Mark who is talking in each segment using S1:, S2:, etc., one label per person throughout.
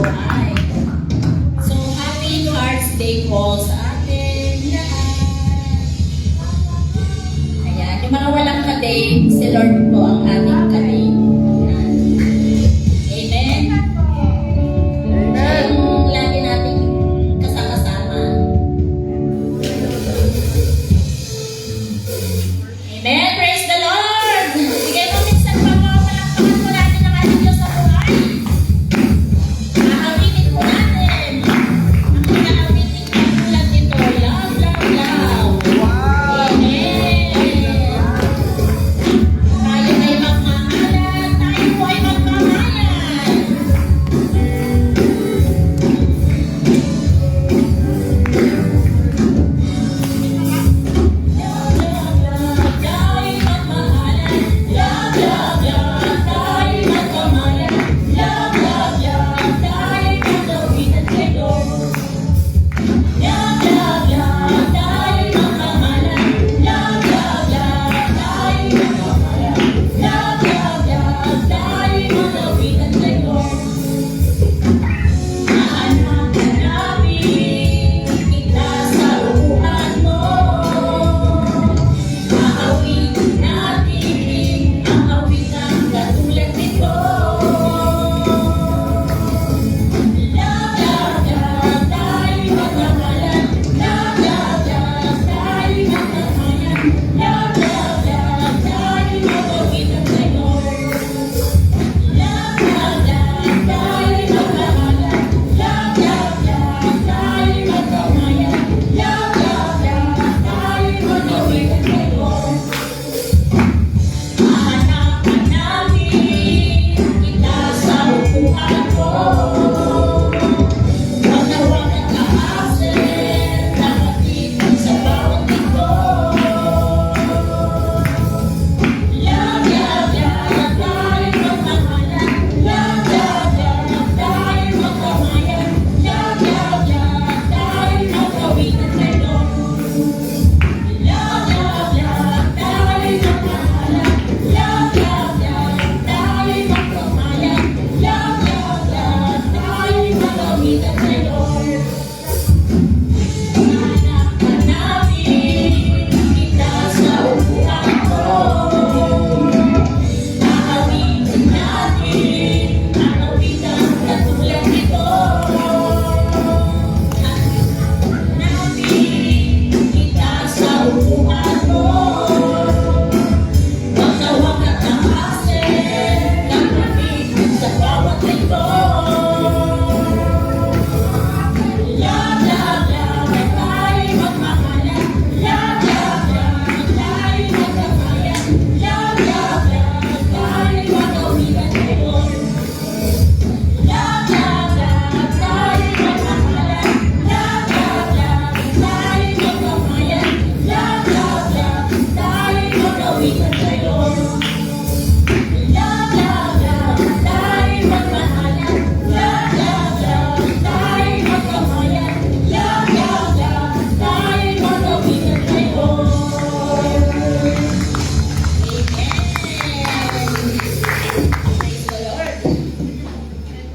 S1: buhay. So, happy Hearts Day po sa atin lahat. Ayan, yung mga walang ka-day, si Lord po ang ating ka-day. Amen? Siya yung lagi nating kasama-sama. Amen? Praise the Lord! Sige mo, minsan pa mo, palakpakan po natin ang ating Diyos sa buhay. Aawitin po natin. Ang pinaawitin ko tulad nito, love, love, love. Amen. Tayo ay magmamahalan. Tayo po ay magmamahalan.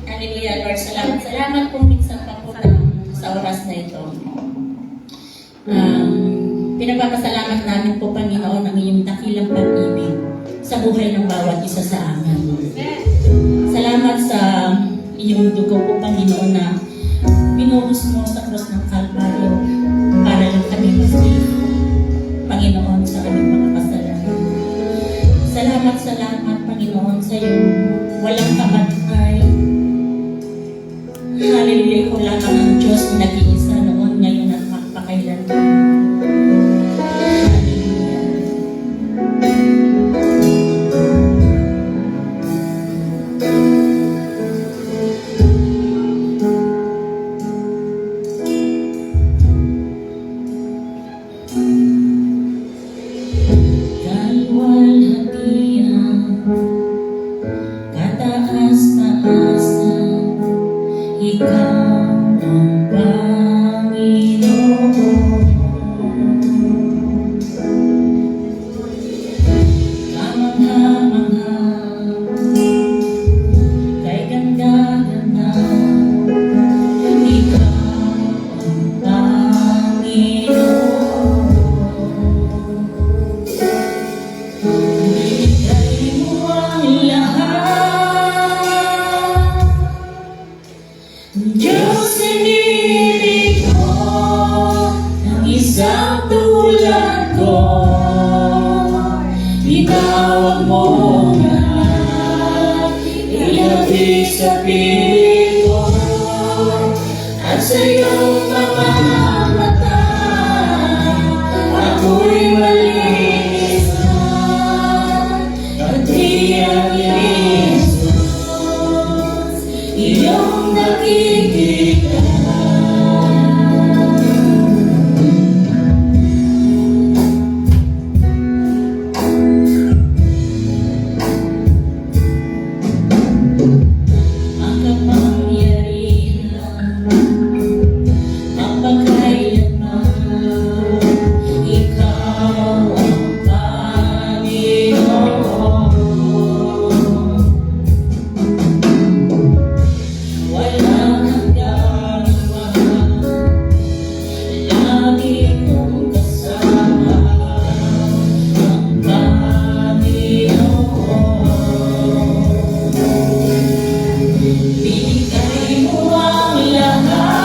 S1: Hallelujah, Lord. Salamat. Salamat po minsan pa po sa oras na ito. Pinagpapasalamat namin po, Panginoon, ang iyong dakilang pag-ibig sa buhay ng bawat isa sa amin. Salamat sa iyong dugo po, Panginoon, na binuhos mo sa krus ng Kalbaryo para lang kami mag-save, Panginoon, sa aming mga kasalanan. Salamat, Panginoon, sa iyong walang kamatay. Hallelujah, ikaw lamang ang Diyos na nag-iisa noon, ngayon at magpakailanman. Kalwalhatian, kataas Ibigay mo ang lahat. Diyos, inibig ko ang isang tulad ko. Tinawag mo na ilabig sa piling ko, at sa iyong mga mata ako'y malinis na, at di ang Jesus iyong nakikita. Ang kapangyarihan mapagkailanman, ikaw ang Panginoon. Walang hangganan, lagi kong kasama ang Panginoon. Binigay mo ang lahat.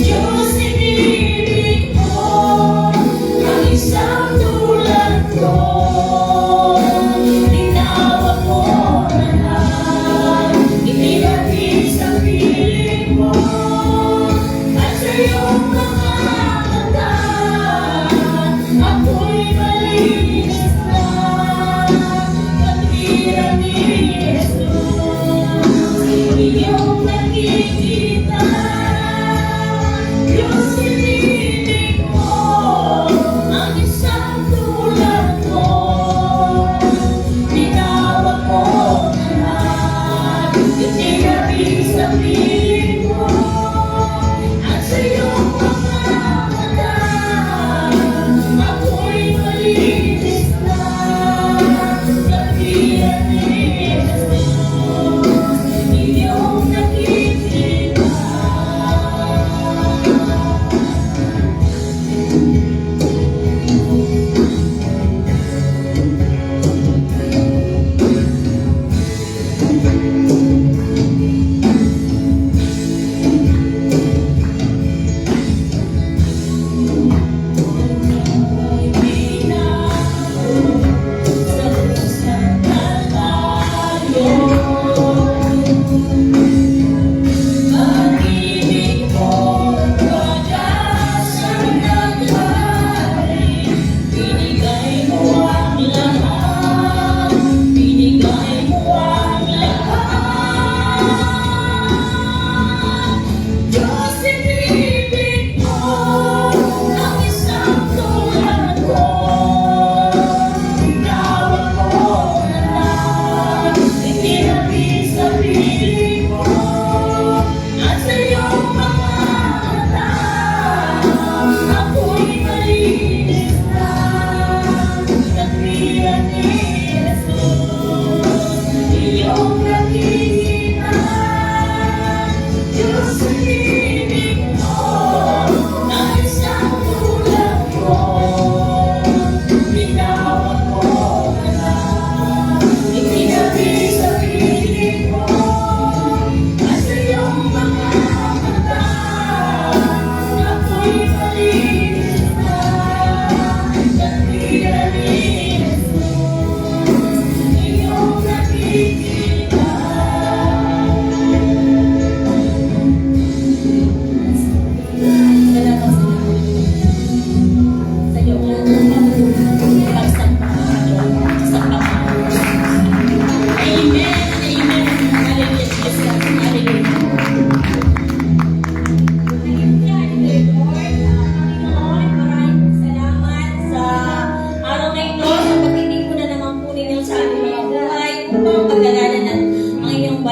S1: Diyos, inibig mo ang isang tulad ko. Tinawag mo na lahat, inilagay sa piling mo, at sa iyong mga mata ako'y malinis na. Katwiran ni Jesus iyong nakikita. Diyos, inibig mo ang isang tulad ko. Tinawag mo na lahat, itinapis sa piling mo, at sa iyong mga mata ako'y malinis na. Katwiran ni Jesus iyong nakikita.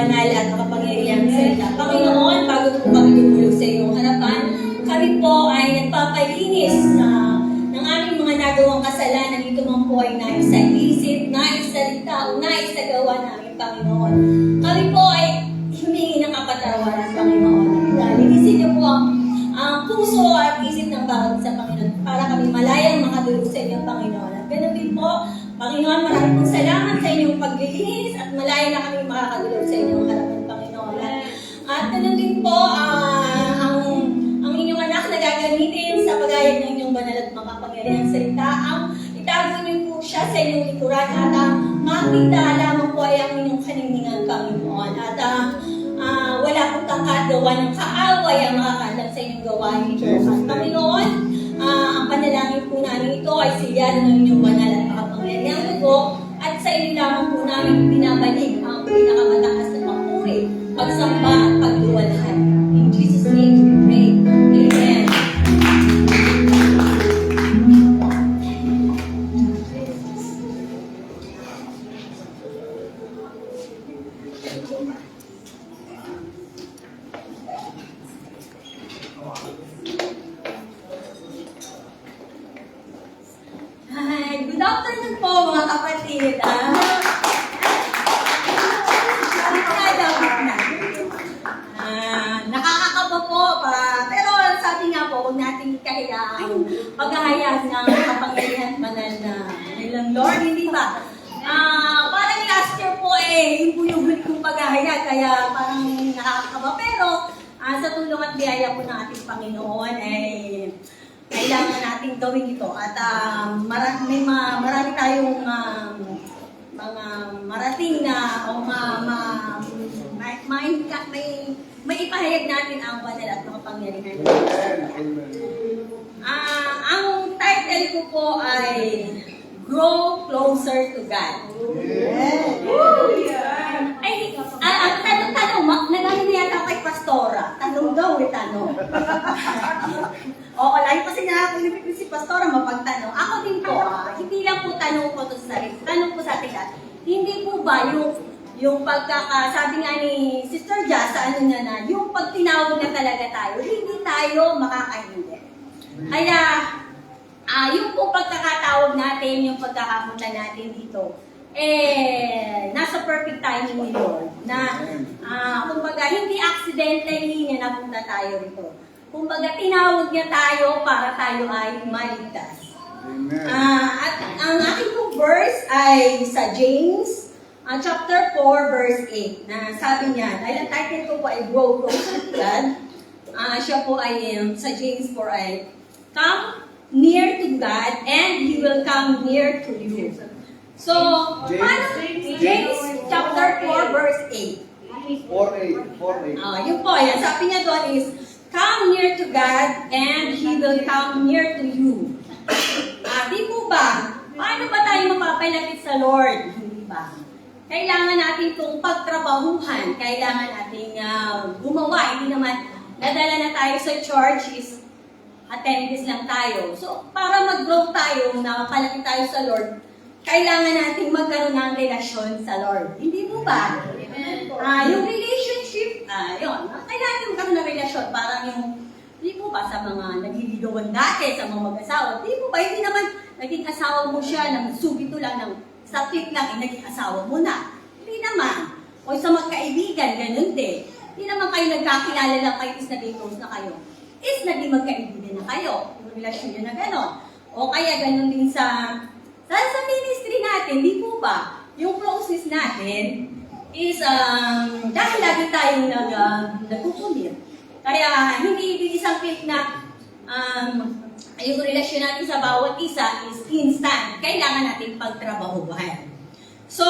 S1: banal at makapangyarihan salita. Panginoon, bago po kami dumulog sa iyong harapan, kami po ay nagpapalinis ng aming mga nagawang kasalanan. Ito man po ay nais sa isip, nais sa salita, o nais sa gawa namin, Panginoon. Kami po ay humingi ng kapatawaran, Panginoon. Linisin niyo po ang puso at isip ng bawat isa, Panginoon, para kami malayang
S2: makakagulog sa inyong Panginoon. At ganoon din po, Panginoon, maraming pong salamat sa inyong paglilinis at malaya na kami makakagulog sa inyong harapan, Panginoon. At ganoon din po, ang inyong anak na gagamitin sa pagayag ng inyong banal at makapangyarihang salita, itago niyo po siya sa inyong likuran at makita lamang po ay ang inyong kaningningan, Panginoon. At wala pong kagawa ng kaaway ang makakalat sa inyong gawain ito. At Panginoon, ang panalangin po namin ito ay silyan ng inyong banal at makapangyarihang dugo at sa inyo lamang po namin binabalik ang pinakamataas na papuri, pagsamba at pagluwalhati. In Jesus' name we pray. Amen. Hi, good afternoon po mga kapatid. Nakakakaba po pa. Pero sabi nga po, huwag natin ikahiya ang paghahayag ng kapangyarihan banal na nilang Lord, hindi ba? Parang last year po yun po yung huli kong paghahayag, kaya parang nakakakaba. Pero sa tulong at biyaya po ng ating Panginoon, kailangan natin gawin ito. At marami tayong mga marating na o may ipahayag natin ang banal at makapangyarihan. Ang title ko po ay Grow Closer to God. Ang tanong, nagaling na yata kay Pastora. Tanong daw, tanong. Oo, lagi kasi nakakilipit si Pastora mapagtanong. Ako din po, hindi lang po tanong ko to sa sarili. Tanong ko sa atin lahat, hindi po ba yung pagkakasabi nga ni Sister Jazz sa ano niya na, yung pag tinawag na talaga tayo, hindi tayo makakahindi. Kaya, yung po pagkakatawag natin, yung pagkakapunta natin dito, nasa perfect timing ni Lord. Na, kumbaga, hindi accidentally niya napunta tayo rito. Kumbaga, tinawag niya tayo para tayo ay maligtas. At ang aking pong verse ay sa James, chapter 4, verse 8, na sabi niya, dahil ang title ko po ay Grow Closer to God, siya po ay sa James 4 ay, come near to God and He will come near to you. So, James chapter 4, verse 8. 4:8. Yun po, yan. Sabi niya doon is, come near to God and He will come near to you. Di po ba? Paano ba tayo mapapalapit sa Lord? Hindi ba? Kailangan natin itong pagtrabahuhan. Kailangan natin gumawa. Hindi naman nadala na tayo sa church is attendees lang tayo. So, para mag-grow tayo, na palapit tayo sa Lord, kailangan natin magkaroon ng relasyon sa Lord. Hindi po ba? Yung relationship, yun. Kailangan natin magkaroon ng relasyon. Parang yung, hindi po ba sa mga nagliligawan dati, sa mga mag-asawa, hindi po ba? Hindi naman naging asawa mo siya, nang subito lang, ng sakit lang, naging asawa mo na. Hindi naman. O sa magkaibigan, ganun din. Hindi naman kayo nagkakilala lang kayo, is naging close na kayo. Is naging magkaibigan na kayo. Yung relasyon nyo na gano'n. O kaya ganun din sa ministry natin, di po ba? Yung closeness natin is dahil lagi tayong nagkukumit. Kaya hindi ibig isang click na yung relasyon natin sa bawat isa is instant. Kailangan natin pagtrabahuhan. So,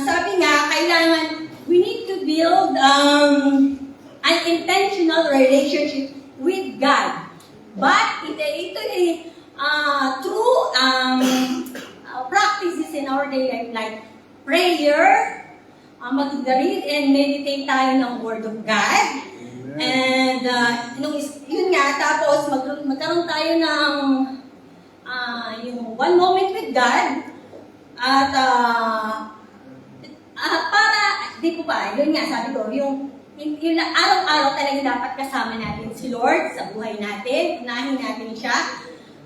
S2: sabi nga, kailangan, we need to build an intentional relationship with God. But ito ay through practices in our daily life like prayer, mag-read and meditate tayo ng Word of God. And yun nga, tapos magkaroon tayo ng yung one moment with God. At para, di po ba, yun nga sabi ko, yung araw-araw talaga dapat kasama natin si Lord sa buhay natin, unahin natin siya.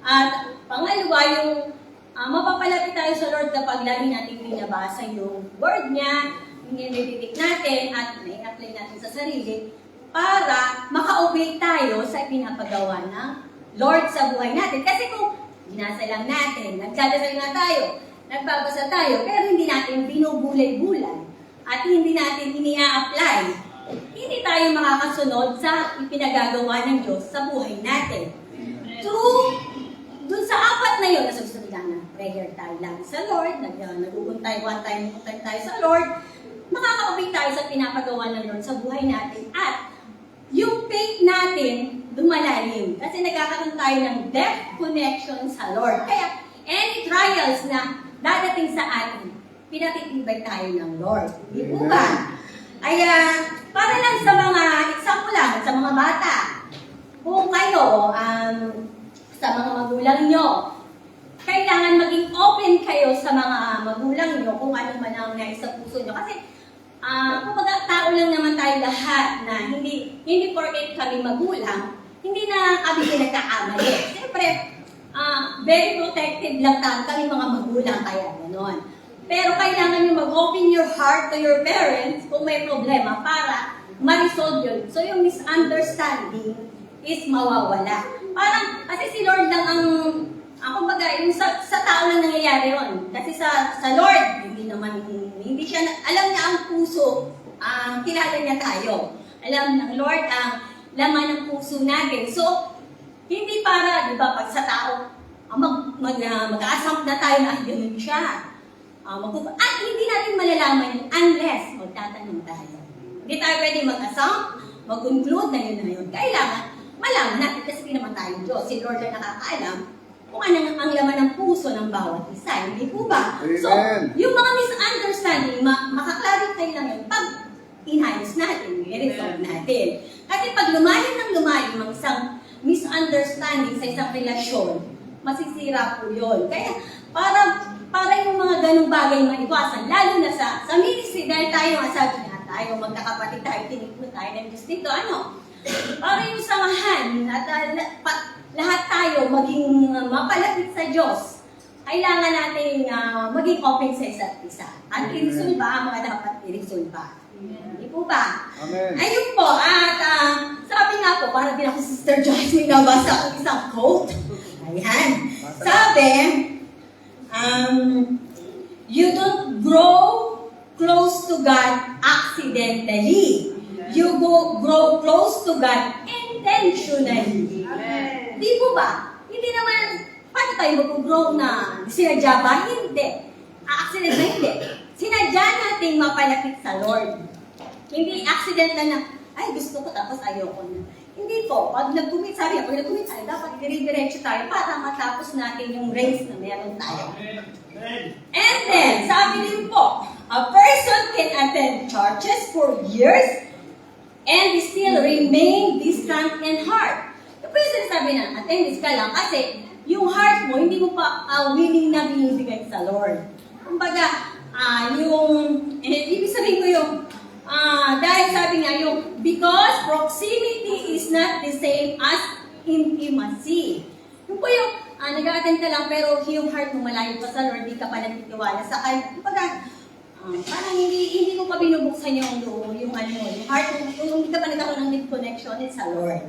S2: At pangalawa, yung mapapalapit tayo sa Lord kapag lagi natin binabasa yung word niya, nililitik natin at may-apply natin sa sarili para maka-obey tayo sa pinapagawa ng Lord sa buhay natin. Kasi kung nararanasan lang natin. Nagdadasal nga tayo, nagbabasa tayo, pero hindi natin binubulay-bulay at hindi natin ini-apply. Hindi tayo makakasunod sa ipinagagawa ng Diyos sa buhay natin. Dun sa apat na yun, nasa gusto nila na prayer tayo lang sa Lord, nag-uuntay, one time tayo sa Lord, makakaupay tayo sa pinapagawa ng Lord sa buhay natin at yung faith natin lumalalim kasi nagkakaroon tayo ng depth connection sa Lord. Kaya any trials na dadating sa atin, pinatitibay tayo ng Lord. Di po ba? Ay, para lang sa mga example lang, sa mga bata, kung kayo, sa mga magulang nyo, kailangan maging open kayo sa mga magulang nyo kung ano man ang nais sa puso nyo. Kasi, kumbaga tao lang naman tayo lahat na hindi porket kami magulang, hindi na kami pinagkakamali. Siyempre, very protective lang tayo kami mga magulang, kaya gano'n. Pero kailangan nyo mag-open your heart to your parents kung may problema para ma-resolve yun. So yung misunderstanding is mawawala. Parang, kasi si Lord lang ang kumbaga, yung sa tao lang nangyayari yun. Kasi sa Lord, hindi siya, alam niya ang puso, kilala niya tayo. Alam ng Lord ang laman ng puso natin. So, hindi para, di ba, pag sa tao, mag-aasam na tayo na, yun siya. At hindi natin malalaman yun unless magtatanong tayo. Hindi tayo pwede mag-asam, mag-conclude na yun. Kailangan, malaman natin kasi hindi naman tayo Diyos. Si Lord ay nakakaalam kung ano ang laman ng puso ng bawat isa. Hindi po ba?
S3: Amen.
S2: So, yung mga misunderstanding, makaklarify lang yun pag inayos natin, i-resolve natin. Kasi pag lumalim ang isang misunderstanding sa isang relasyon, masisira po yun. Kaya para yung mga ganung bagay maiwasan, lalo na sa ministry, dahil tayo sabi na tayo, magkakapatid tayo, tinipon tayo ng Diyos dito, para yung samahan at lahat tayo maging mapalapit sa Diyos, kailangan natin maging open sa isa't isa. At i-resolve ang mga dapat i-resolve. Hindi po ba?
S3: Amen.
S2: Ayun po, at sabi nga po, para din ako si Sister Joyce, may nabasa ang isang quote. Ayan. Sabi, you don't grow close to God accidentally. You grow close to God intentionally.
S4: Amen.
S2: Di po ba? Hindi naman, paano tayo mag-grow na sinadya ba? Hindi. Accident na hindi. Sinadya natin mapalapit sa Lord. Hindi accidental na, ay gusto ko tapos ayoko na. Hindi po. Pag nag-commit, sabi ako, nag-commit tayo, dapat dire-diretso tayo para matapos natin yung race na meron tayo. And then, sabi din po, a person can attend churches for years and still remain distant in heart. Yung pwede sinasabi na, attendance ka lang kasi yung heart mo, hindi mo pa willing na binibigay sa Lord. Kumbaga, ibig sabihin ko yung, dahil sabi nga yung, because proximity is not the same as intimacy. Yung po yung, nag-attend ka lang pero yung heart mo malayo pa sa Lord, di ka pa nagtitiwala sa kanya. Kumbaga, parang hindi mo pa binubuksan yung heart mo, yung hindi ka pa nagkaroon ng deep connection sa Lord.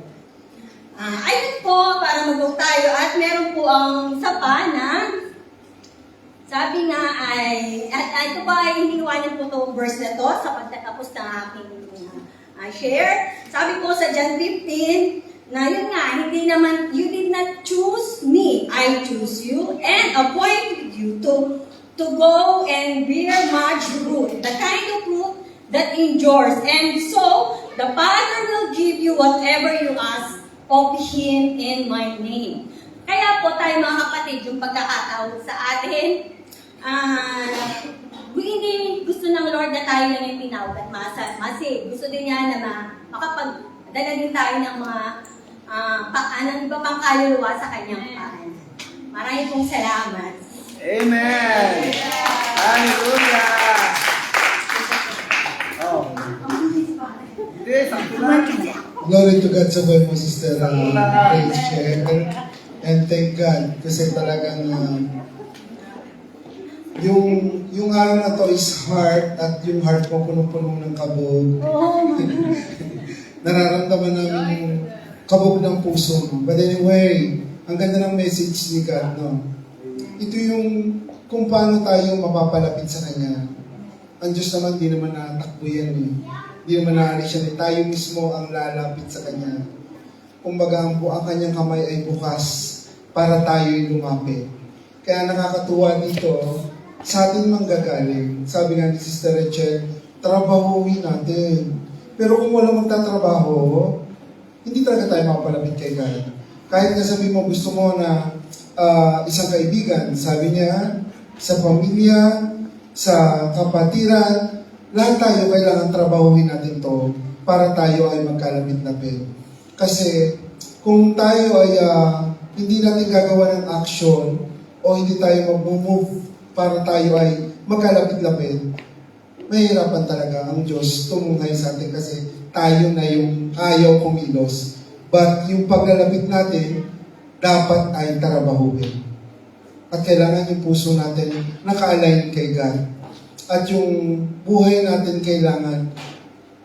S2: Ayun po, para mag-go tayo, at meron po ang isa pa na, sabi nga ay, at ito pa ay hiniwanan po itong verse na to sa pagtatapos ng aking share. Sabi po sa John 15, na yun nga, hindi naman, you did not choose me, I choose you, and appointed you to go and bear much fruit, the kind of fruit that endures. And so, the Father will give you whatever you ask of Him in my name. Kaya po tayo mga kapatid, yung pagkakatawag sa atin, hindi gusto ng Lord na tayo lang yung tinawag at masig. Gusto din niya na makapagdala din tayo ng mga iba pang kaluluwa sa kanyang paan. Maraming pong salamat.
S3: Amen. Hallelujah. Oh. Hindi, sakto lang.
S5: Glory to God sa buhay mo, Sister Rachel. And thank God kasi talagang yung araw na to is heart at yung heart mo punong-punong ng kabog. Nararamdaman namin yung kabog ng puso mo. But anyway, Ang ganda ng message ni God, no? Ito yung kung paano tayo mapapalapit sa Kanya. Ang Diyos naman, di naman natakbo yan eh. Di naman naalis yan eh. Tayo mismo ang lalapit sa Kanya. Kumbaga, ang Kanyang kamay ay bukas para tayo'y lumapit. Kaya nakakatuwa dito, sa atin manggagaling. Sabi nga ni Sister Rachel, trabahuin natin. Pero kung walang magtatrabaho, hindi talaga tayo makapalapit kay God. Kahit na sabi mo, gusto mo na isang kaibigan, sabi niya, sa pamilya, sa kapatiran, lahat tayo kailangan trabahuin natin to para tayo ay magkalapit-lapit. Kasi kung tayo ay hindi natin gagawa ng action o hindi tayo mag-move para tayo ay magkalapit-lapit, mahirapan talaga ang Diyos tumunghay sa atin kasi tayo na yung ayaw kumilos. But yung paglalapit natin, dapat ay trabahuin. At kailangan yung puso natin naka-align kay God. At yung buhay natin kailangan,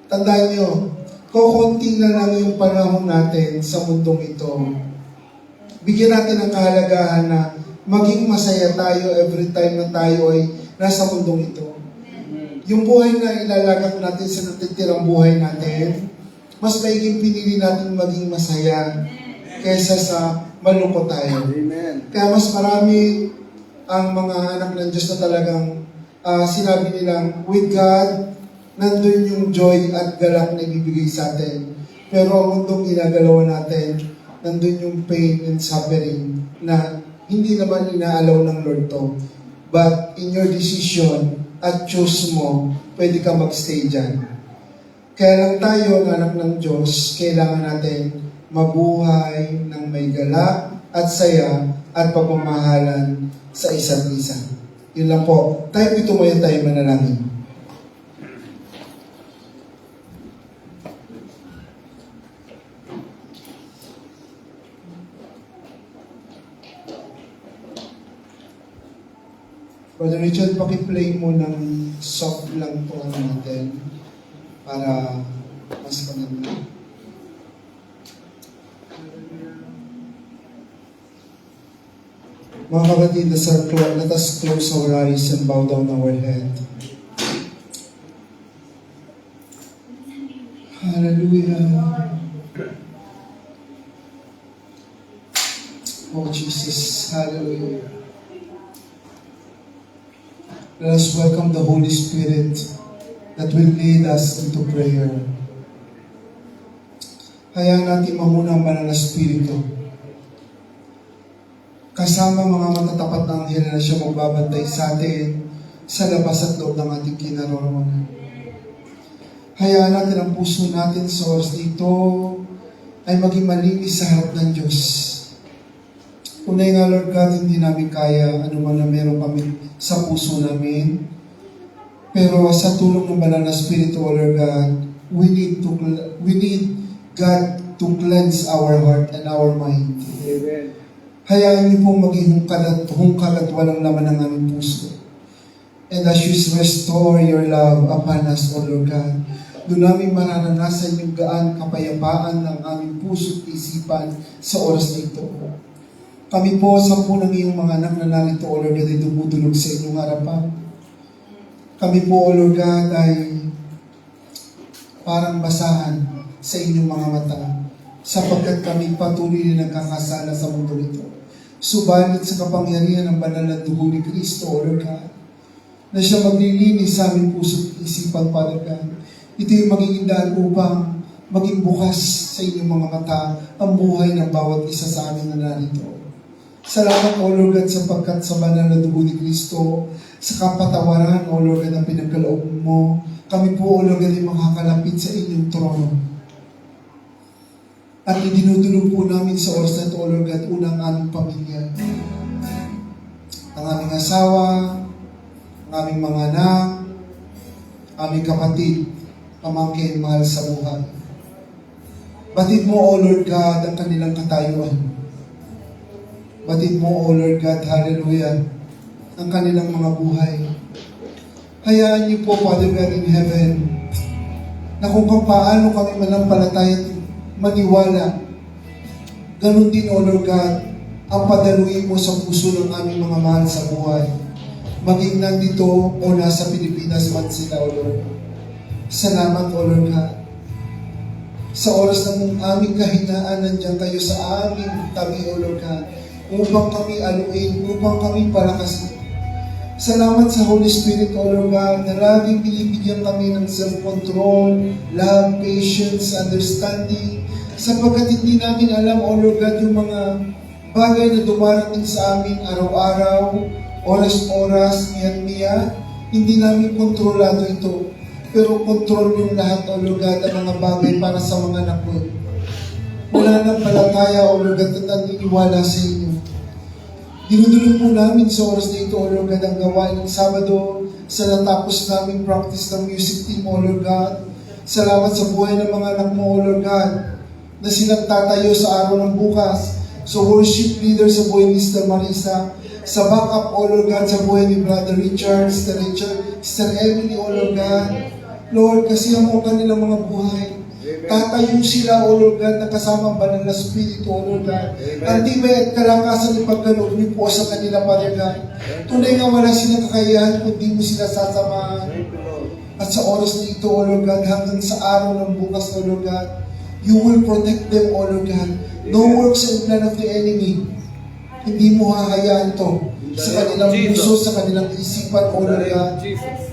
S5: tandaan nyo, kukunti na lang yung panahon natin sa mundong ito. Bigyan natin ang kahalagahan na maging masaya tayo every time na tayo ay nasa mundong ito. Yung buhay na ilalagak natin sa natitirang buhay natin, mas maiging pinili natin maging masaya kaysa sa malungkot tayo.
S3: Amen.
S5: Kaya mas marami ang mga anak ng Diyos na talagang sinabi nilang, with God, nandun yung joy at galak na ibibigay sa atin. Pero ang mundong ginagalawan natin, nandun yung pain and suffering na hindi naman inaalaw ng Lord to. But in your decision at choose mo, pwede ka magstay dyan. Kaya lang tayo, anak ng Diyos, kailangan natin mabuhay ng may galak at saya at pagmamahalan sa isa't isa. Yun lang po. Tayo tumayo tayo manalangin. Brother Richard, pakiplay mo ng soft lang po natin para mas maganda. Mga kapatid, let us close our eyes and bow down our head. Hallelujah. Oh Jesus, hallelujah. Let us welcome the Holy Spirit that will lead us into prayer. Hayaan natin mamuna ang banal na Espiritu. Kasama mga matatapat na anghel na siya magbabantay sa atin sa labas at loob ng ating kinaroroonan. Hayaan natin ang puso natin sa oras dito ay maging malinis sa harap ng Diyos. Unay nga Lord God, hindi namin kaya anuman na meron kami sa puso namin. Pero sa tulong ng banal na Espiritu, Lord God, we need God to cleanse our heart and our mind.
S3: Amen.
S5: Hayaan niyo pong maging hungkal at walang laman ng aming puso. And as you restore your love upon us, O Lord God, doon namin mararanasan yung gaan kapayapaan ng aming puso at isipan sa oras nito. Kami po, 10 ng iyong mga anak na narito, O Lord God, ay dumudulog sa inyong harapan. Kami po, O Lord God, ay parang basahan sa inyong mga mata sapagkat kami patuloy na nagkakasala sa mundo nito. Subalit sa kapangyarihan ng banal na dugo ni Kristo, O Lord God, na siya maglilinis sa aming puso at isipan, Father God. Ito yung magiging daan upang maging bukas sa inyong mga mata ang buhay ng bawat isa sa amin na narito. Salamat, O Lord God, sapagkat sa banal na dugo ni Kristo, sa kapatawaran, O Lord God, ang pinagkaloob mo, kami po, O Lord God, ay makakalapit sa inyong trono. At idinudulog po namin sa oras na ito, O Lord God, unang aming pamilya. Ang aming asawa, ang aming mga anak, aming kapatid, pamangkin, mahal sa buhay. Batid mo, O Lord God, ang kanilang katayuan. Batid mo, O Lord God, hallelujah, ang kanilang mga buhay. Hayaan niyo po, Father God in heaven, na kung paano kami manampalataya at maniwala, ganun din, O Lord God, ang padaluin mo sa puso ng aming mga mahal sa buhay. Maging nandito o nasa Pilipinas man sila, O Lord. Salamat, O Lord God. Sa oras ng aming kahinaan, nandiyan kayo sa aming tabi, O Lord God, upang kami aluin, upang kami palakasin. Salamat sa Holy Spirit, O Lord God, na laging binibigyan kami ng self-control, love, patience, understanding, sapagkat hindi namin alam, O Lord God, yung mga bagay na dumarating sa amin araw-araw, oras-oras, miyat-miyat, hindi namin kontrolado ito. Pero kontrol yung lahat, O Lord God, ang mga bagay para sa mga anak mo. Wala nang palataya, O Lord God, at naniniwala sa inyo. Dinudulog po namin sa oras na ito, O Lord God, ang gawain ng Sabado sa natapos naming practice ng music team, O Lord God. Salamat sa buhay ng mga anak mo, O Lord God, na silang tatayo sa araw ng bukas, sa worship leader sa buhay ni Sister Marisa, sa backup, O Lord God, sa buhay ni Brother Richard, Sister Emily, O Lord God. Lord, kasi ang kanilang mga buhay, tatayo sila, O Lord God, na kasama ang banal na Espiritu, O Lord God. Ang tibay at kalakasan ni pagkaloob niyo po sa kanila, Father God. Tunay nga wala silang kakayahan kung di mo sila sasamahan. At sa oras na ito, O Lord God, hanggang sa araw ng bukas, O Lord God, you will protect them, O Lord God. No works and plan of the enemy. Hindi mo hahayaan to sa kanilang puso, sa kanilang isipan, O Lord God.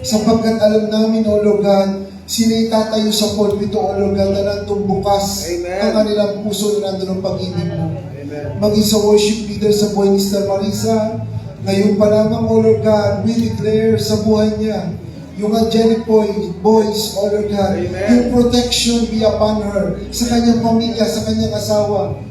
S5: Sapagkat alam namin, O Lord God, sila itatayo sa pulpito, O Lord God, na nandun bukas ang kanilang puso na nandun ang pag-ibig mo. Maging sa worship leader sa buhay ni Sister Marisa, ngayon pa lamang, O Lord God, we declare sa buhay niya, yung angelic voice, O Lord God, yung protection be upon her, sa kanyang pamilya, sa kanyang asawa.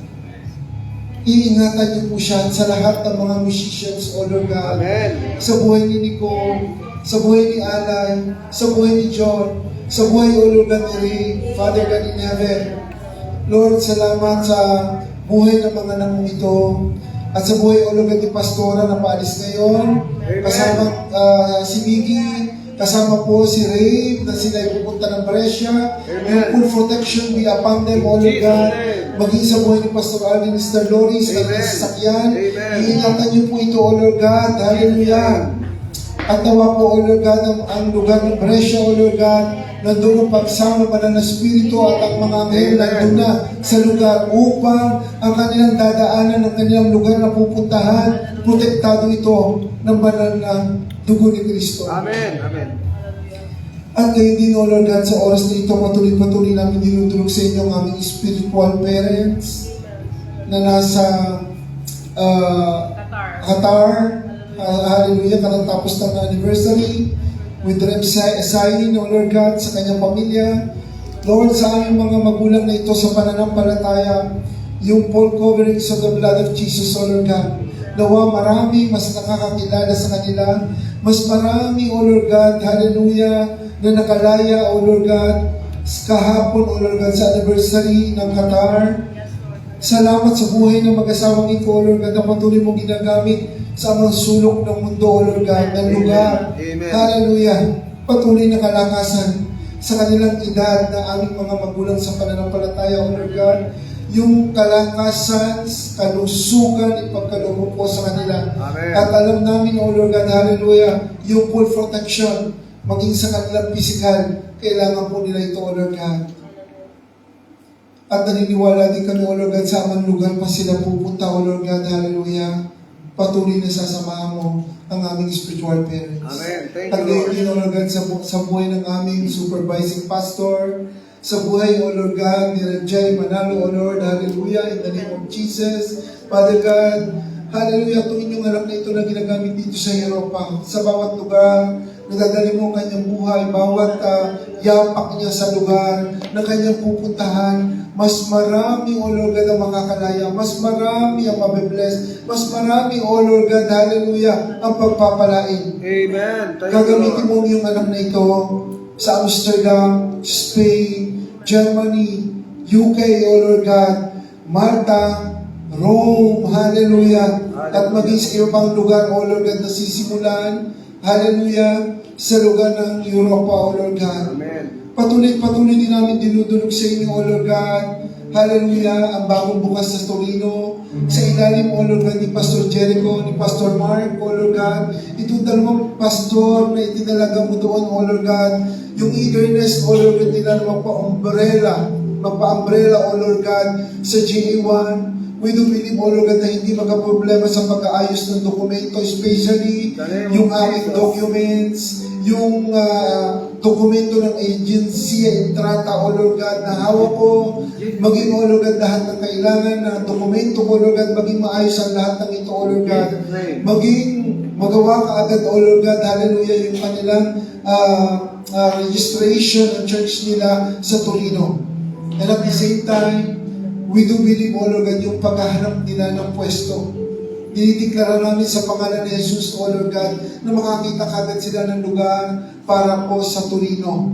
S5: Iingatan niyo po siya sa lahat ng mga musicians, O Lord God.
S3: Amen.
S5: Sa buhay ni Nicole, sa buhay ni Alay, sa buhay ni John, sa buhay, O Lord God, ni Ray, Father God in heaven. Lord, salamat sa buhay ng mga anak mong ito, at sa buhay, O Lord God, ni Pastora na paalis ngayon, kasama si Miggy, kasama po si Ray, na sila ay pupunta ng Brescia. Yung full protection be upon them, O Lord God. Maging sa buhay ni Pastor Alvin, Mr. Loris, na sasakyan. Iingatan niyo po ito, O Lord God. Hallelujah. At nawa po, O Lord God, ang lugar ng Brescia, O Lord God, nandun ang pagsama pa ng Espiritu at ang mga anghel nandun na sa lugar upang ang kanilang dadaanan, ang kanilang lugar na pupuntahan, protektado ito ng banal na dugo ni Kristo.
S3: Amen. Amen.
S5: At ngayon din, O Lord God, sa oras na ito, patuloy namin dinudulog sa inyo ang aming spiritual parents na nasa Qatar. Hallelujah, katatapos ng anniversary with Rem Sain, O Lord God, sa kanyang pamilya. Lord, sa aming mga magulang na ito sa pananampalataya, yung full coverage of the blood of Jesus, O Lord God. Nawa marami mas nakakakilala sa kanila, mas marami, O Lord God, hallelujah, na nakalaya, O Lord God, kahapon, O Lord God, sa anniversary ng Qatar. Salamat sa buhay ng mag-asawang ito, O Lord God, na patuloy mong ginagamit sa mga sulok ng mundo, O Lord God, ng lugar.
S3: Amen.
S5: Hallelujah. Patuloy na kalakasan sa kanilang edad na aming mga magulang sa pananampalataya, O Lord God. Yung kalakasan, kalusugan, ipagkaloob po sa kanila.
S3: Amen.
S5: At alam namin, O Lord God, hallelujah, yung full protection, maging sa kanilang physical, kailangan po nila ito, O Lord God. At naniniwala din kami, O Lord God, sa amang lugar pa sila pupunta, O Lord God, hallelujah. Patuloy na sasamahan mo ang aming spiritual parents.
S3: Amen. Thank
S5: At
S3: you, Lord.
S5: ngayon din, O Lord God, sa buhay ng aming supervising pastor, sa buhay, O Lord God, ni Jerry Manalo, O Lord, hallelujah, in the name of Jesus. Father God, hallelujah, itong inyong anak na ito na ginagamit dito sa Europa, sa bawat lugar, nadadali mo ang kanyang buhay, bawat yapak niya sa lugar na kanyang pupuntahan, mas marami, O Lord God, ang makakalaya, mas marami ang mabibless, mas marami, O Lord God, hallelujah, ang pagpapalain.
S3: Amen. Thank you,
S5: Gagamitin
S3: Lord.
S5: mo yung anak na ito sa Amsterdam, Spain, Germany, UK, O Lord God, Malta, Rome, hallelujah, at maging sa iba pang lugar, O Lord God, na sisimulan, hallelujah, sa lugar ng Europa, O Lord God.
S3: Amen.
S5: Patuloy din namin dinudulog sa inyo, O Lord God, hallelujah, ang bagong bukas sa Torino, sa ilalim, O Lord God, ni Pastor Jericho, ni Pastor Mark, O Lord God, itong dalawang pastor na itinalaga mo doon, O Lord God, yung eagerness, O Lord God, nila na magpa-umbrella, O Lord God, sa GA1. We do believe, O Lord God, na hindi magka-problema sa pag-aayos ng dokumento, especially yung aming documents, yung dokumento ng agency, entrata, O Lord God, na hawak ko, maging, O Lord God, lahat ng kailangan na dokumento, O Lord God, maging maayos ang lahat ng ito, O Lord God, maging magawa ka agad, O Lord God, hallelujah, yung kanilang registration ng church nila sa Torino. And at the same time, we do believe, O Lord God, yung paghahanap nila ng pwesto. Dinideklara namin sa pangalan ni Jesus, O Lord God, na makakita kagad sila ng lugar para po sa Torino.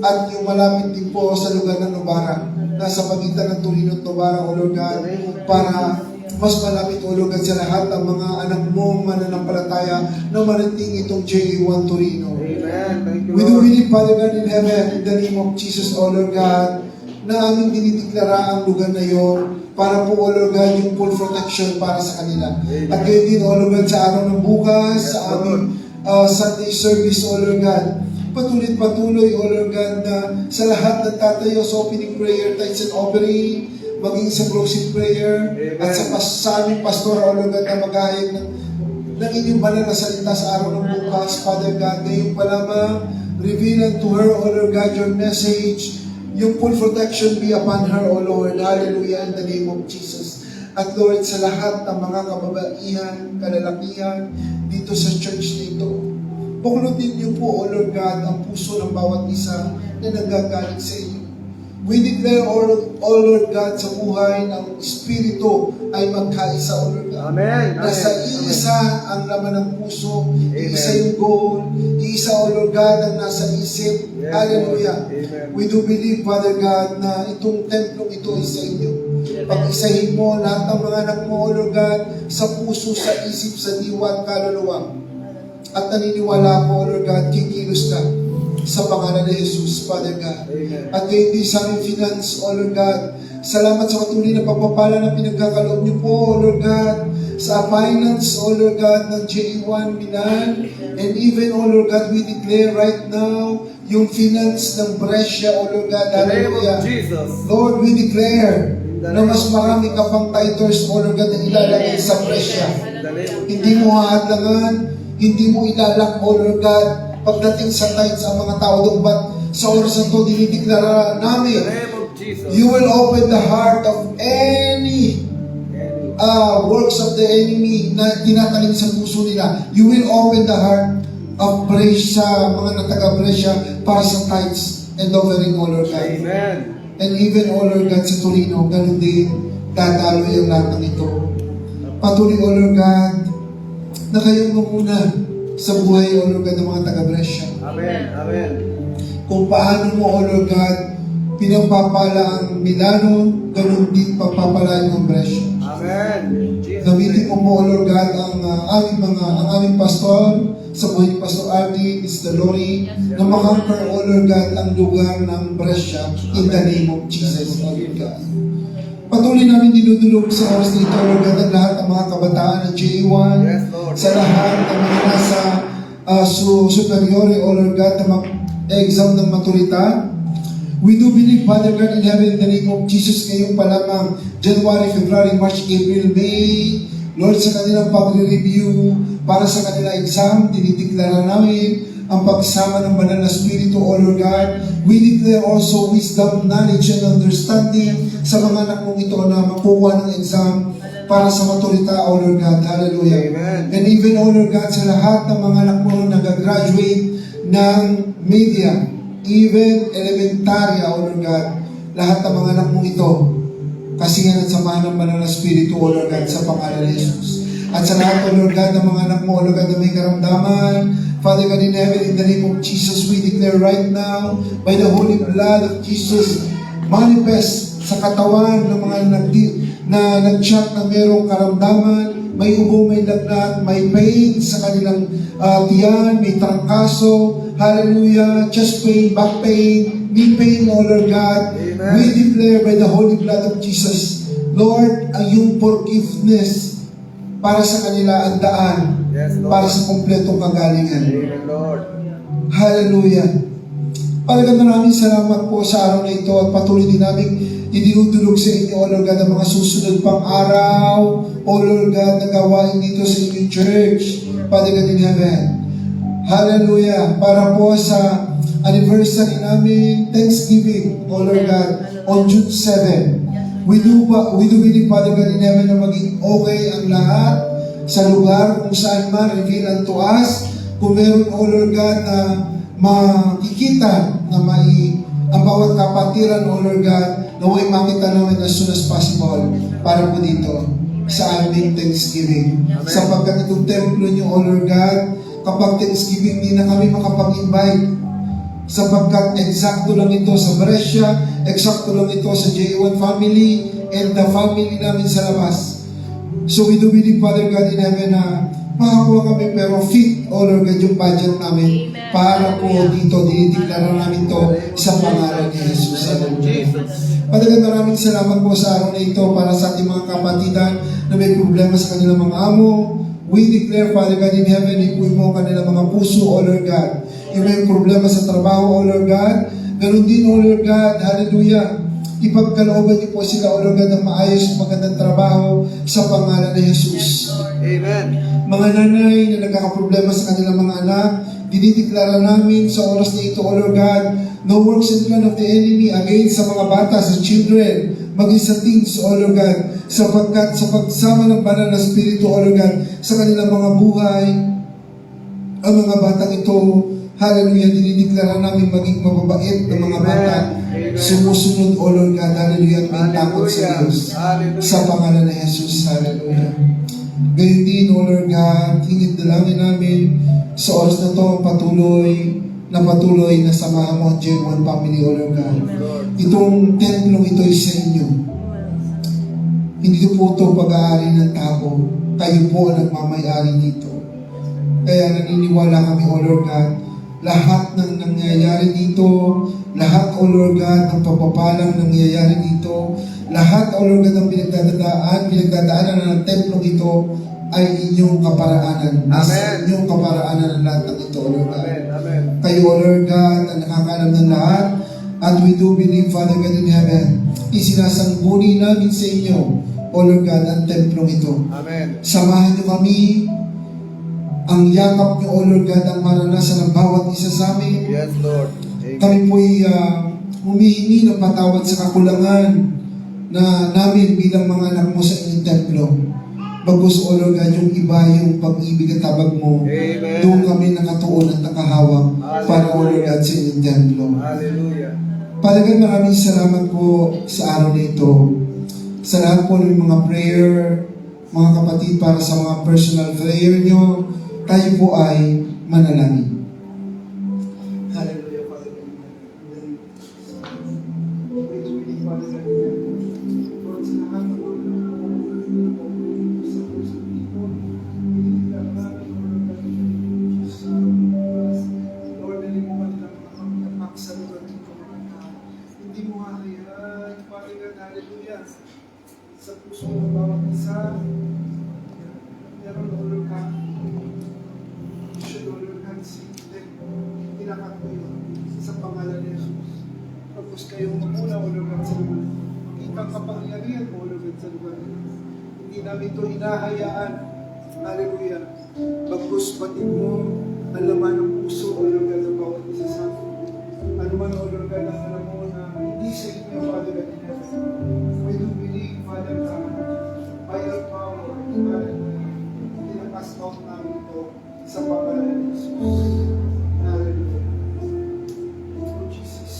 S5: At yung malapit din po sa lugar ng Novara. Nasa pagitan ng Torino at Novara, O Lord God, para mas malapit, O Lord God, sa lahat ng mga anak mong mananampalataya na marating itong JA1 Torino.
S3: Amen. Thank you,
S5: We do
S3: Lord.
S5: believe, Father God, in heaven, in the name of Jesus, O Lord God, na aming dinideklara ang lugar na yon para po, O Lord God, yung full protection para sa kanila. At gayon din, O Lord God, sa araw ng bukas, sa aming Sunday service, O Lord God, patuloy, O Lord God, na sa lahat ng tatayo sa opening prayer, tithes and offering, maging sa closing prayer, at sa aming pastor, O Lord God, na maghahayag ng inyong banal na salita sa araw ng bukas, Father God, ngayon pa lamang, reveal unto her, O Lord God, your message, yung full protection be upon her, O Lord. Hallelujah, in the name of Jesus. At Lord, sa lahat ng mga kababaihan, kalalakihan, dito sa church nito, buklutin niyo po, O Lord God, ang puso ng bawat isa na nagagaling sa inyo. We declare, O Lord God, sa buhay ng Espiritu ay magkaisa, O Lord God.
S3: Amen.
S5: Nasa iisa ang laman ng puso, iisa yung goal, iisa, O Lord God, ang nasa isip.
S3: Yes,
S5: Hallelujah.
S3: Lord. Amen.
S5: We do believe, Father God, na itong templong ito ay sa inyo. Pag-isahin mo lahat ng mga anak mo, O Lord God, sa puso, sa isip, sa diwa at kaluluwa. At naniniwala mo, O Lord God, kikilos ka sa pangalan ni Jesus, Father God.
S3: Amen.
S5: At ngayon din sa aming finance, O Lord God, salamat sa patuloy na pagpapala na pinagkakaloob niyo po, O Lord God, sa finance, O Lord God, ng J1 Milan. And even, O Lord God, we declare right now, yung finance ng Brescia, O Lord God,
S3: In the name
S5: hallelujah.
S3: of Jesus.
S5: Lord, we declare na mas marami ka pang titles, O Lord God, na ilalagay sa Brescia.
S3: In the name of
S5: Hindi mo haadlangan, hindi mo ilalak, O Lord God, pagdating sa tithes ang mga tao doon. But sa oras na ito, dinideklara
S3: In
S5: namin,
S3: the name of Jesus.
S5: you will open the heart of any works of the enemy na tinatanim sa puso nila. You will open the heart of Brescia, mga nataga-Brescia, para sa tithes and offering, O Lord God.
S3: Amen.
S5: And even, O Lord God, sa Torino, ganun din, dadaloy ang lahat ng ito. Patuloy, O Lord God, na kayong muna sa buhay, O Lord God, ng mga taga-Brescia.
S3: Amen. Amen.
S5: Kung paano mo, O Lord God, pinagpapala ang Milano, ganun din pagpapalaan ng Brescia.
S3: Amen. Jesus.
S5: Gamitin mo po, O Lord God, ang aming pastor, sa buhay ni Pastor Artie, Mr. Lori, na makanker, O Lord God, ang lugar ng Brescia in the name of Jesus, O Lord God. Patuloy namin dinudulog sa oras nito, Lord God, ang lahat ng mga kabataan ng J1,
S3: Yes, Lord.
S5: sa lahat ng mga nasa superiore, O Lord God, na mag-exam ng maturidad. We do believe, Father God, in heaven, in the name of Jesus, ngayon pa lamang, January, February, March, April, May, Lord, sa kanilang pag-review, para sa kanilang exam, dinideklara namin ang pagsama ng banal na Espiritu, O Lord God. We declare also wisdom, knowledge, and understanding sa mga anak mong ito na makuha ng exam para sa maturita, O Lord God. Hallelujah.
S3: Amen.
S5: And even, O Lord God, sa lahat ng mga anak mo na nag-graduate ng media, even elementary, O Lord God, lahat ng mga anak mong ito, kasihan at samahan ng banal na Espiritu, O Lord God, sa pangalan ni Jesus. At sa lahat, O Lord God, ng mga anak mo, O Lord God, na may karamdaman, Father God in heaven, in the name of Jesus, we declare right now, by the holy blood of Jesus, manifest sa katawan ng mga nag-chat na mayroong karamdaman, may ubo, may lagnat, may pain sa kanilang tiyan, may trangkaso, hallelujah, chest pain, back pain, knee pain, O Lord God.
S3: Amen.
S5: We declare by the holy blood of Jesus, Lord, ang iyong forgiveness para sa kanila ang daan
S3: Yes, Lord.
S5: para sa kumpletong kagalingan.
S3: Amen, Lord.
S5: Hallelujah. Palagan maraming salamat po sa araw na ito at patuloy din namin idinudulog sa inyo, O Lord God, ang mga susunod pang araw, O Lord God, na gawain dito sa inyong church, Father God in heaven. Hallelujah. Para po sa anniversary namin, Thanksgiving, O Lord God, on June 7. We do believe, Father God in heaven, na maging okay ang lahat sa lugar kung saan man reveal unto us. Kung meron, O Lord God, na makikita na ang bawat kapatiran, O Lord God, na way makita namin as soon as possible para po dito sa aming Thanksgiving. Sapagkat itong templo niyo, O Lord God, kapag Thanksgiving, hindi na kami makapag-invite. Sapagkat eksakto lang ito sa Brescia, eksakto lang ito sa J1 family, and the family namin sa labas. So we do believe, Father God in heaven, na makakuha kami pero fit, O Lord God, yung budget namin para po dito, dinideklara namin to sa pangalan ni Jesus.
S3: Jesus.
S5: Father God, maraming salamat po sa araw na ito para sa ating mga kapatidan na may problema sa kanilang mga amo. We declare, Father God in heaven, ipuin mo kanilang mga puso, O Lord God. Yung may problema sa trabaho, O Lord God. Ganun din, O Lord God, hallelujah. Ipagkalooban niyo po sila, O Lord God, ng maayos magandang trabaho sa pangalan ni Jesus.
S3: Amen.
S5: Mga nanay na nagkakaproblema sa kanilang mga anak, dinideklara namin sa oras na ito, O Lord God, no works and plan of the enemy against sa mga bata, sa children, maging sa teens, O Lord God, sapagkat sa pagsama ng banal na Espiritu, O Lord God, sa kanilang mga buhay, ang mga batang ito, hallelujah, dinideklara namin maging mababait ng mga bata, sumusunod, O Lord God, hallelujah, at may takot sa Diyos, sa pangalan ng Jesus, hallelujah. Gayun din, O Lord God, hingit dalangin namin sa oras na ito patuloy na samahan mo ang J1 family, O Lord God. Itong templong ito ay sa inyo. Hindi po ito pag-aari ng tao. Kayo po ang nagmamayari dito. Kaya naniniwala kami, O Lord God, lahat ng nangyayari dito, lahat, O Lord God, ng papapalang nangyayari dito, lahat, O Lord God, ng pinagdadaanan ng templong ito ay inyong kaparaanan.
S3: Amen.
S5: Inyong kaparaanan ng lahat ng ito, O Lord God.
S3: Amen. Amen.
S5: Kayo, O Lord God, ang nakakalam ng lahat. And we do believe, Father God in heaven, isinasangguni namin sa inyo, O Lord God, ang templong ito.
S3: Amen.
S5: Samahan niyo kami, ang yakap niyo, O Lord God, ang maranasan ng bawat isa sa amin.
S3: Yes, Lord. Amen.
S5: Kami po'y humihingi ng patawad sa kakulangan na namin bilang mga anak mo sa inyong templo. Bagos, O Lord God, yung iba yung pag-ibig at tabag mo.
S3: Amen.
S5: Doon kami nakatuon at nakahawak para, O Lord God, sa inyong templo.
S3: Hallelujah.
S5: Palagan maraming salamat po sa araw na ito. Sa lahat po ng mga prayer, mga kapatid, para sa mga personal prayer nyo, tayo po ay manalangin. Hallelujah, Father God. Lord, sa lahat ng Lord, nalimutan nila mga kamitapak sa lugar dito, mga tao. Hindi mo hahayaan, Father God, hallelujah, sa puso ng bawat isa. Meron, Lord God, siya, Lord God, tinakat mo yun sa pangalan ni Jesus. Tapos kayo mamula, Lord God, sa lugar. Makitang kapangyarihan mo, Lord God, sa lugar. Hindi namin ito hinahayaan. Hallelujah. Bagkus batid mo ang laman ng puso, O Lord God, ng bawat isa sa atin. Ano man, O Lord God, ang alam mo na hindi sa inyo, Father God, in heaven. We do believe, Father God, by your power, tinakas out namin ito sa pangalan ni Jesus. Hallelujah. Oh, Jesus.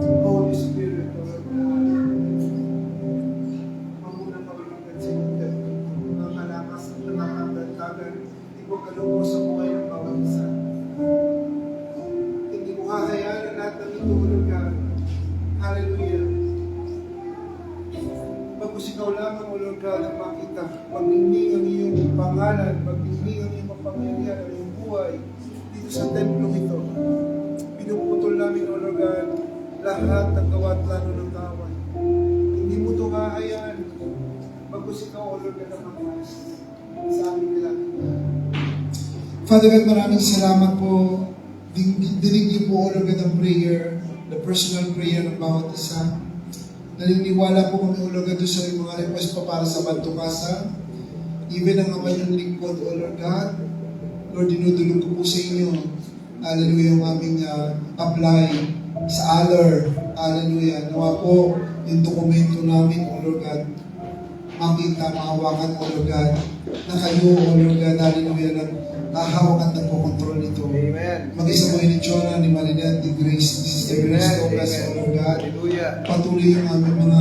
S5: Holy Spirit, O Lord God, mamuna kami agad sa inyo. Ang malakas at nakakagantagan, hindi mo kalubo sa buhay ng bawat isa. Hindi mo hahayaan ang lahat ng ito, O Lord God. Hallelujah. Pagkus ikaw lamang, O Lord God, ang makita, magningning ang iyong pangalan, magningning ang iyong kapangyarihan, ang iyong buhay dito sa templong ito. Pinuputol namin, O Lord God, lahat ng gawa at plano ng kawan. Hindi dumahayan. Bagkus ikaw, O Lord, ka na magmas. Sa amin nila. Father God, maraming salamat po. Dinig niyo po, O Lord God, ang prayer, the personal prayer ng bawat isa. Naniniwala po kami, O Lord God, sa mga request pa para sa Bantukasa. Even ang aming lingkod, O Lord God. Lord, dinudulog ko po sa inyo. Hallelujah, yung aming apply sa ALER. Hallelujah. Nawa po yung dokumento namin, O Lord God. Makita, mahawakan, O Lord God. Na kayo, O Lord God, hallelujah, nahawak at nagpokontrol nito.
S3: Amen.
S5: Mag-isa mo ni Jonah, ni Marinette, ni Grace, ni Sister Grace Douglas, O Lord God.
S3: Hallelujah.
S5: Patuloy yung aming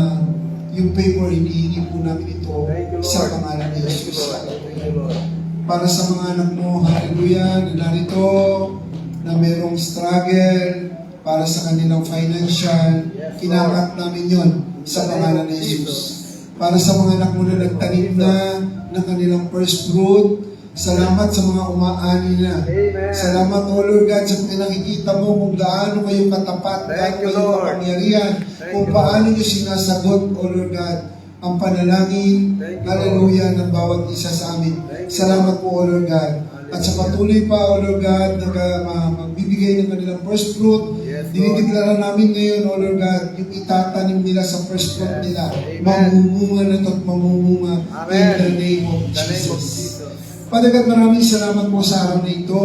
S5: yung paper, hinihingi po namin ito
S3: Thank you, Lord.
S5: sa pangalan ni
S3: Thank you,
S5: Jesus.
S3: Lord. Thank you, Lord.
S5: Para sa mga anak mo, hallelujah, na narito, na merong struggle, para sa kanilang financial,
S3: Yes,
S5: kinakap namin yon sa pangalan ni Jesus. Para sa mga anak mo na nagtanim na ng kanilang first fruit, salamat sa mga umaani na.
S3: Amen.
S5: Salamat, O Lord God, sa nakikita mo kung gaano kayo katapat,
S3: Thank
S5: gaano
S3: you,
S5: kayo
S3: Lord.
S5: kapangyarihan,
S3: Thank
S5: kung
S3: you,
S5: paano nyo sinasagot, O Lord God, ang panalangin,
S3: Thank you,
S5: hallelujah, ng bawat isa sa amin.
S3: Thank you,
S5: Salamat po, O Lord God. At sa patuloy pa, O Lord God, na magbibigay ng kanilang first fruit,
S3: Yes, Lord.
S5: dinideklara namin ngayon, O Lord God, yung itatanim nila sa first fruit
S3: Yes.
S5: nila.
S3: Amen.
S5: Mamumunga na ito at mamumunga
S3: Amen.
S5: in the name of
S3: In the name of
S5: Jesus.
S3: Jesus.
S5: Father God, maraming salamat po sa araw na ito.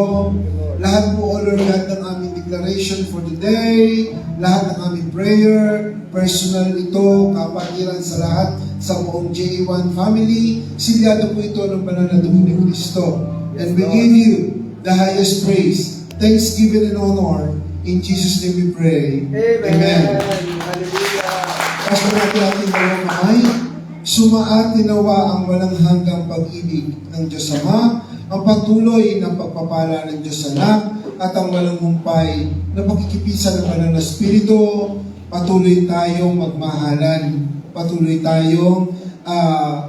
S5: Lahat po, O Lord God, ng aming declaration for the day, lahat ng aming prayer, personal ito, kapatiran sa lahat, sa buong J1 family, silyado po ito ng banal na dugo ni Kristo. And we
S3: Yes, Lord.
S5: give you the highest praise, thanksgiving and honor. In Jesus' name we pray.
S3: Amen. Hallelujah.
S5: Pastor natin ating dalawang kamay. Sumaat nawa ang walang hanggang pag-ibig ng Diyos Ama, ang patuloy ng pagpapala ng Diyos Anak, at ang walang humpay na pagkikipisan ng Banal na Espiritu. Patuloy tayong magmahalan. Patuloy tayong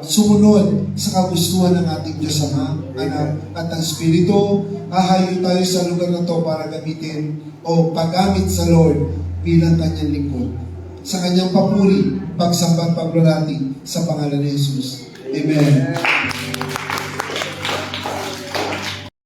S5: sumunod sa kagustuhan ng ating Diyos Ama, Anak, at ang Espiritu. Hahayo tayo sa lugar na to para gamitin o paggamit sa Lord bilang kanyang lingkod. Sa kanyang papuri, pagsamba at paglulati sa pangalan ni Jesus. Amen.